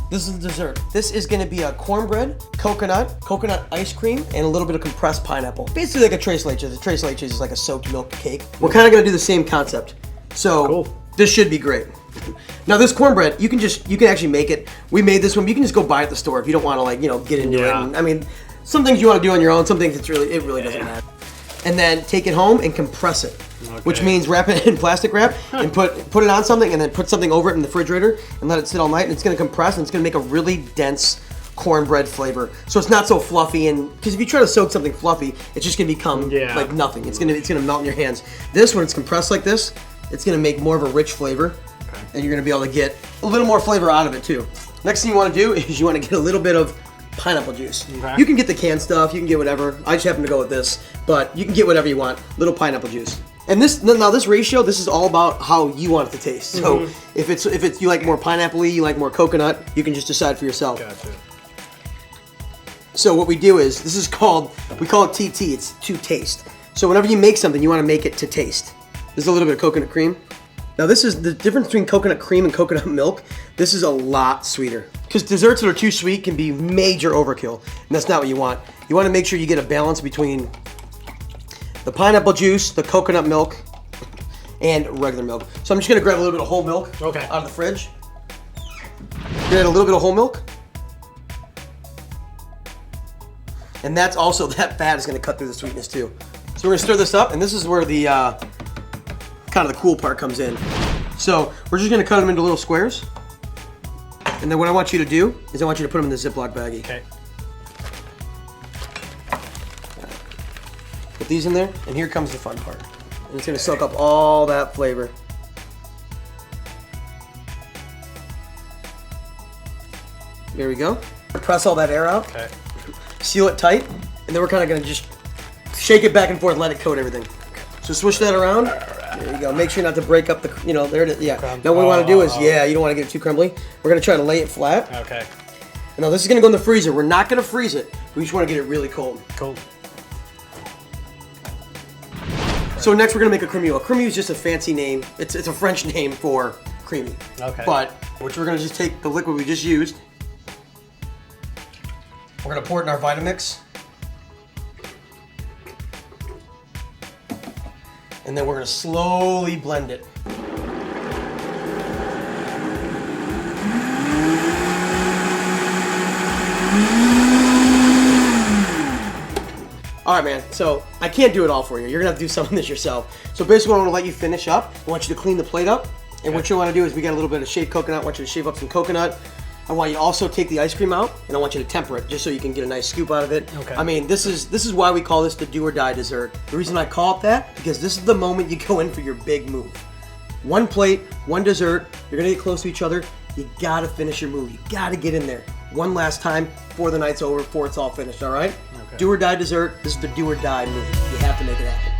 This is the dessert. This is gonna be a cornbread, coconut ice cream, and a little bit of compressed pineapple. Basically like a tres leches. A tres leches is like a soaked milk cake. We're kind of gonna do the same concept. So cool. This should be great. Now this cornbread, you can actually make it. We made this one. You can just go buy it at the store if you don't want to like, get into it. And, I mean, some things you want to do on your own. Some things it really doesn't matter. And then take it home and compress it, which means wrap it in plastic wrap and put it on something and then put something over it in the refrigerator and let it sit all night. And it's going to compress and it's going to make a really dense cornbread flavor. So it's not so fluffy, and because if you try to soak something fluffy, it's just going to become like nothing. It's going to melt in your hands. This, when it's compressed like this, it's going to make more of a rich flavor, and you're going to be able to get a little more flavor out of it too. Next thing you want to do is you want to get a little bit of pineapple juice. You can get the canned stuff, you can get whatever. I just happen to go with this, but you can get whatever you want. Little pineapple juice. And this ratio, this is all about how you want it to taste. So if it's you like more pineapple-y, you like more coconut, you can just decide for yourself. Gotcha. So what we do is, we call it TT, it's to taste. So whenever you make something, you want to make it to taste. There's a little bit of coconut cream. Now this is the difference between coconut cream and coconut milk. This is a lot sweeter. Because desserts that are too sweet can be major overkill, and that's not what you want. You want to make sure you get a balance between the pineapple juice, the coconut milk, and regular milk. So I'm just gonna grab a little bit of whole milk out of the fridge. Get a little bit of whole milk. And that's also, that fat is gonna cut through the sweetness too. So we're gonna stir this up, and this is where the kind of the cool part comes in. So we're just gonna cut them into little squares. And then what I want you to do is I want you to put them in the Ziploc baggie. Okay. Put these in there, and here comes the fun part. And it's gonna soak up all that flavor. There we go. Press all that air out. Okay. Seal it tight, and then we're kind of gonna just shake it back and forth, let it coat everything. So swish that around. There you go. Make sure not to break up the, there it is. Yeah. Now what we want to do is, you don't want to get it too crumbly. We're going to try to lay it flat. Okay. And now this is going to go in the freezer. We're not going to freeze it. We just want to get it really cold. Cool. So next we're going to make a cremeux. A cremeux is just a fancy name. It's a French name for creamy. Okay. But we're going to just take the liquid we just used. We're going to pour it in our Vitamix. And then we're gonna slowly blend it. All right, man, so I can't do it all for you. You're gonna have to do some of this yourself. So basically what I wanna let you finish up, I want you to clean the plate up. And what you wanna do is, we got a little bit of shaved coconut. I want you to shave up some coconut. I want you to also take the ice cream out, and I want you to temper it just so you can get a nice scoop out of it. Okay. I mean, this is why we call this the do or die dessert. The reason I call it that, because this is the moment you go in for your big move. One plate, one dessert, you're gonna get close to each other, you gotta finish your move. You gotta get in there one last time before the night's over, before it's all finished, all right? Okay. Do or die dessert, this is the do or die move. You have to make it happen.